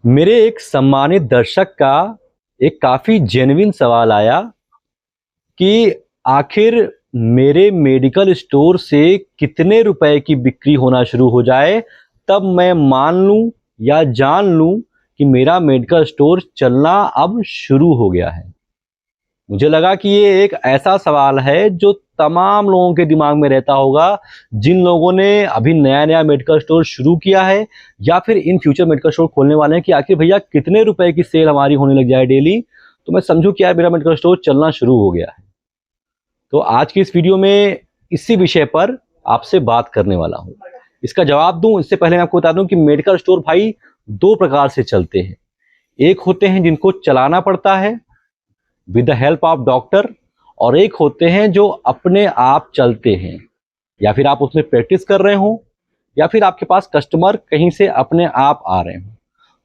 मेरे एक सम्मानित दर्शक का एक काफ़ी जेन्युइन सवाल आया कि आखिर मेरे मेडिकल स्टोर से कितने रुपए की बिक्री होना शुरू हो जाए तब मैं मान लूं या जान लूं कि मेरा मेडिकल स्टोर चलना अब शुरू हो गया है। मुझे लगा कि ये एक ऐसा सवाल है जो तमाम लोगों के दिमाग में रहता होगा, जिन लोगों ने अभी नया-नया मेडिकल स्टोर शुरू किया है या फिर इन फ्यूचर मेडिकल स्टोर खोलने वाले हैं कि आखिर भैया कितने रुपए की सेल हमारी होने लग जाए डेली, तो मैं समझूँ कि यार मेरा मेडिकल स्टोर चलना शुरू हो गया है। तो आज की इस वीडियो में इसी विषय पर आपसे बात करने वाला हूँ। इसका जवाब दूँ इससे पहले मैं आपको बता दूँ कि मेडिकल स्टोर भाई 2 प्रकार से चलते हैं। एक होते हैं जिनको चलाना पड़ता है with the help of doctor, और एक होते हैं जो अपने आप चलते हैं, या फिर आप उसमें प्रैक्टिस कर रहे हो या फिर आपके पास कस्टमर कहीं से अपने आप आ रहे हो।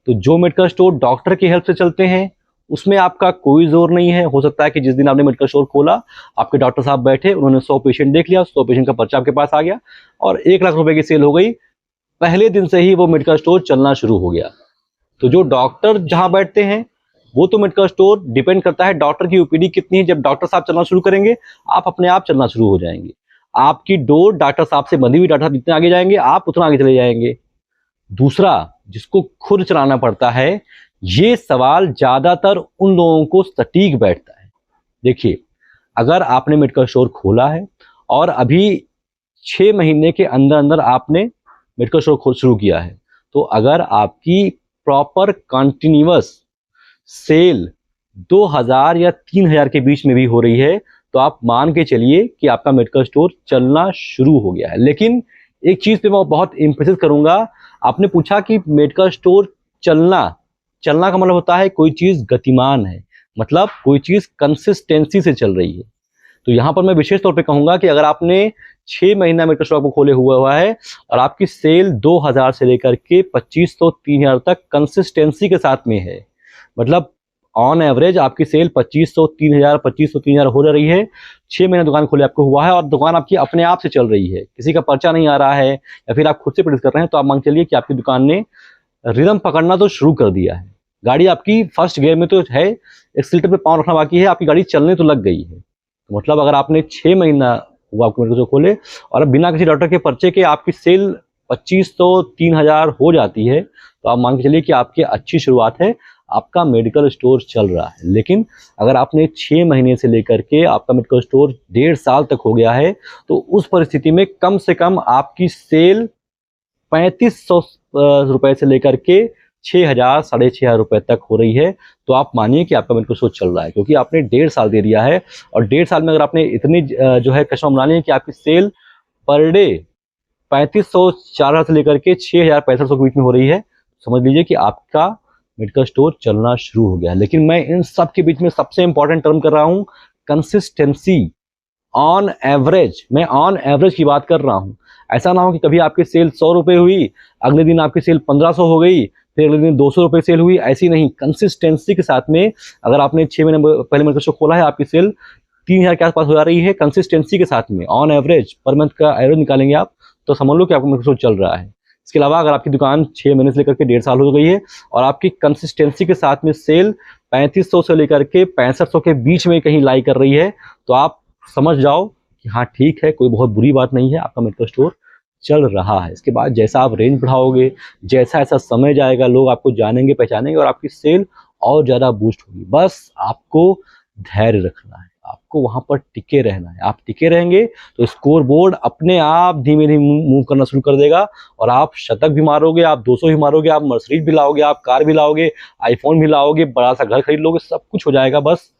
तो जो मेडिकल स्टोर डॉक्टर की हेल्प से चलते हैं उसमें आपका कोई जोर नहीं है। हो सकता है कि जिस दिन आपने मेडिकल स्टोर खोला आपके डॉक्टर साहब बैठे, उन्होंने 100 पेशेंट देख लिया, 100 पेशेंट का पर्चा आपके पास आ गया और 1 लाख रुपए की सेल हो गई। पहले दिन से ही वो मेडिकल स्टोर चलना शुरू हो गया। तो जो डॉक्टर जहां बैठते हैं वो तो मेडिकल स्टोर डिपेंड करता है डॉक्टर की ओपीडी कितनी है। जब डॉक्टर साहब चलना शुरू करेंगे आप अपने आप चलना शुरू हो जाएंगे। आपकी डोर डॉक्टर साहब से बंधी हुई, डॉक्टर साहब जितने आगे जाएंगे आप उतना आगे चले जाएंगे। दूसरा, जिसको खुद चलाना पड़ता है, ये सवाल ज्यादातर उन लोगों को सटीक बैठता है। देखिए, अगर आपने मेडिकल स्टोर खोला है और अभी 6 महीने के अंदर अंदर आपने मेडिकल स्टोर शुरू किया है, तो अगर आपकी प्रॉपर कंटिन्यूअस सेल 2000 या 3000 के बीच में भी हो रही है तो आप मान के चलिए कि आपका मेडिकल स्टोर चलना शुरू हो गया है। लेकिन एक चीज पे मैं बहुत एम्फेसिस करूंगा। आपने पूछा कि मेडिकल स्टोर चलना चलना का मतलब होता है कोई चीज गतिमान है, मतलब कोई चीज कंसिस्टेंसी से चल रही है। तो यहाँ पर मैं विशेष तौर पे कहूंगा कि अगर आपने 6 महीना मेडिकल स्टोर को खोले हुआ है और आपकी सेल 2000 से लेकर के 2500-3000 तक कंसिस्टेंसी के साथ में है, मतलब ऑन एवरेज आपकी सेल 2500-3000 हो रही है, 6 महीना दुकान खोले आपको हुआ है और दुकान आपकी अपने आप से चल रही है, किसी का पर्चा नहीं आ रहा है या फिर आप खुद से प्रैक्टिस कर रहे हैं, तो आप मान चलिए कि आपकी दुकान ने रिदम पकड़ना तो शुरू कर दिया है। गाड़ी आपकी फर्स्ट गियर में तो है, एक्सीलेटर पे पाँव रखना बाकी है, आपकी गाड़ी चलने तो लग गई है। तो मतलब अगर आपने 6 महीना हुआ आपको मेडिकल स्टोर खोले और अब बिना किसी डॉक्टर के पर्चे के आपकी सेल 2500-3000 हो जाती है, तो आप मान के चलिए कि आपकी अच्छी शुरुआत है, आपका मेडिकल स्टोर चल रहा है। लेकिन अगर आपने 6 महीने से लेकर के आपका मेडिकल स्टोर 1.5 साल तक हो गया है, तो उस परिस्थिति में कम से कम आपकी सेल 3500 रुपए से लेकर के 6000 6500 रुपए तक हो रही है, तो आप मानिए कि आपका मेडिकल स्टोर चल रहा है, क्योंकि आपने 1.5 साल दे दिया है। और 1.5 साल में अगर आपने इतनी जो है कस्टमर बना लिए कि आपकी सेल पर डे 3500 4000 से लेकर के 6000 6500 के बीच में हो रही है, समझ लीजिए कि आपका मेडिकल स्टोर चलना शुरू हो गया है। लेकिन मैं इन सब के बीच में सबसे इंपॉर्टेंट टर्म कर रहा हूँ, कंसिस्टेंसी। ऑन एवरेज, मैं ऑन एवरेज की बात कर रहा हूँ। ऐसा ना हो कि कभी आपकी सेल 100 रुपए हुई, अगले दिन आपकी सेल 1500 हो गई, फिर अगले दिन 200 रुपए सेल हुई, ऐसी नहीं। कंसिस्टेंसी के साथ में अगर आपने 6 महीने पहले मेडिकल स्टोर खोला है, आपकी सेल 3000 के आसपास हो जा रही है, कंसिस्टेंसी के साथ में ऑन एवरेज पर मंथ का एवरेज निकालेंगे आप, तो समझ लो कि आपका मेडिकल स्टोर चल रहा है। इसके अलावा अगर आपकी दुकान 6 महीने से लेकर के 1.5 साल हो गई है और आपकी कंसिस्टेंसी के साथ में सेल 3500 से लेकर के 6500 के बीच में कहीं लाई कर रही है, तो आप समझ जाओ कि हाँ ठीक है, कोई बहुत बुरी बात नहीं है, आपका मेडिकल स्टोर चल रहा है। इसके बाद जैसा आप रेंज बढ़ाओगे, जैसा ऐसा समय जाएगा, लोग आपको जानेंगे पहचानेंगे और आपकी सेल और ज़्यादा बूस्ट होगी। बस आपको धैर्य रखना है, आपको वहाँ पर टिके रहना है। आप टिके रहेंगे तो स्कोर बोर्ड अपने आप धीमे धीमे मूव करना शुरू कर देगा और आप शतक भी मारोगे, आप 200 भी मारोगे, आप मर्सिडीज भी लाओगे, आप कार भी लाओगे, आईफोन भी लाओगे, बड़ा सा घर खरीद लोगे, सब कुछ हो जाएगा। बस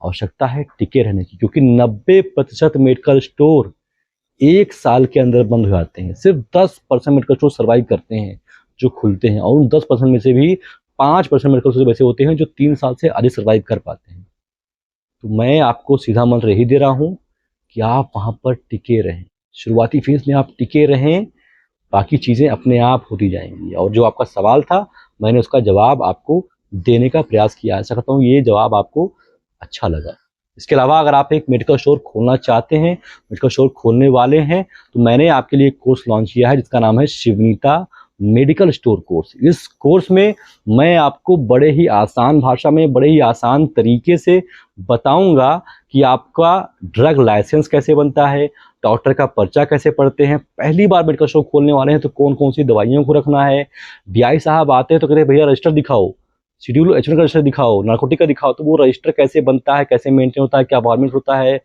आवश्यकता है टिके रहने की, क्योंकि 90% मेडिकल स्टोर 1 साल के अंदर बंद हो जाते हैं। सिर्फ 10% मेडिकल स्टोर सर्वाइव करते हैं जो खुलते हैं, और उन 10% में से भी 5% मेडिकल स्टोर वैसे होते हैं जो 3 साल से अधिक सर्वाइव कर पाते हैं। तो मैं आपको सीधा मंत्र यही दे रहा हूँ कि आप वहाँ पर टिके रहें, शुरुआती फेज में आप टिके रहें, बाकी चीज़ें अपने आप होती जाएंगी। और जो आपका सवाल था, मैंने उसका जवाब आपको देने का प्रयास किया। आशा करता हूँ ये जवाब आपको अच्छा लगा। इसके अलावा अगर आप एक मेडिकल स्टोर खोलना चाहते हैं, मेडिकल स्टोर खोलने वाले हैं, तो मैंने आपके लिए एक कोर्स लॉन्च किया है जिसका नाम है शिवनीता मेडिकल स्टोर कोर्स। इस कोर्स में मैं आपको बड़े ही आसान भाषा में, बड़े ही आसान तरीके से बताऊंगा कि आपका ड्रग लाइसेंस कैसे बनता है, डॉक्टर का पर्चा कैसे पढ़ते हैं, पहली बार मेडिकल स्टोर खोलने वाले हैं तो कौन कौन सी दवाइयों को रखना है। डीआई साहब आते हैं तो कहते हैं भैया रजिस्टर दिखाओ, शेड्यूल एच का रजिस्टर दिखाओ, नार्कोटिक का दिखाओ, तो वो रजिस्टर कैसे बनता है, कैसे मेंटेन होता है, क्या फॉर्मेट होता है,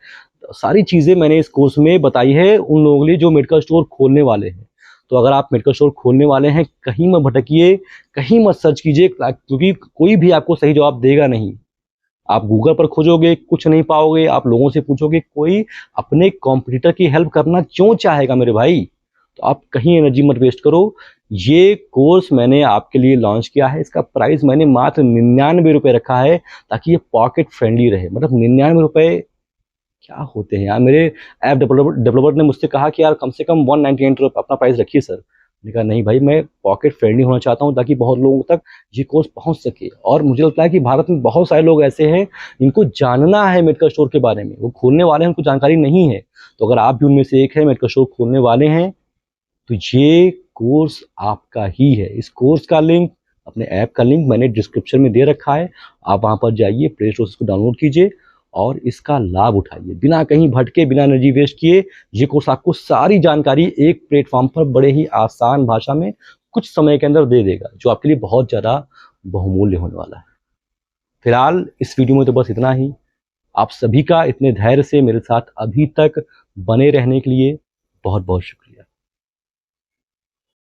सारी चीज़ें मैंने इस कोर्स में बताई है उन लोगों के लिए जो मेडिकल स्टोर खोलने वाले हैं। तो अगर आप मेडिकल स्टोर खोलने वाले हैं, कहीं मत भटकिए, कहीं मत सर्च कीजिए, क्योंकि कोई भी आपको सही जवाब देगा नहीं। आप गूगल पर खोजोगे कुछ नहीं पाओगे, आप लोगों से पूछोगे, कोई अपने कॉम्पिटिटर की हेल्प करना क्यों चाहेगा मेरे भाई। तो आप कहीं एनर्जी मत वेस्ट करो। ये कोर्स मैंने आपके लिए लॉन्च किया है, इसका प्राइस मैंने मात्र 99 रुपये रखा है ताकि ये पॉकेट फ्रेंडली रहे। मतलब 99 रुपये क्या होते हैं यार। मेरे ऐप डेवलपर ने मुझसे कहा कि यार कम से कम 198 रुपये अपना प्राइस रखिए सर। मैंने कहा नहीं भाई, मैं पॉकेट फ्रेंडली होना चाहता हूँ ताकि बहुत लोगों तक ये कोर्स पहुँच सके। और मुझे लगता है कि भारत में बहुत सारे लोग ऐसे हैं जिनको जानना है मेडिकल स्टोर के बारे में, वो खोलने वाले हैं, उनको जानकारी नहीं है। तो अगर आप भी उनमें से एक है, मेडिकल स्टोर खोलने वाले हैं, तो ये कोर्स आपका ही है। इस कोर्स का लिंक, अपने ऐप का लिंक मैंने डिस्क्रिप्शन में दे रखा है। आप वहाँ पर जाइए, प्ले स्टोर से इसको डाउनलोड कीजिए और इसका लाभ उठाइए बिना कहीं भटके, बिना एनर्जी वेस्ट किए। ये कोर्स आपको सारी जानकारी एक प्लेटफॉर्म पर बड़े ही आसान भाषा में कुछ समय के अंदर दे देगा, जो आपके लिए बहुत ज़्यादा बहुमूल्य होने वाला है। फिलहाल इस वीडियो में तो बस इतना ही। आप सभी का इतने धैर्य से मेरे साथ अभी तक बने रहने के लिए बहुत बहुत शुक्रिया।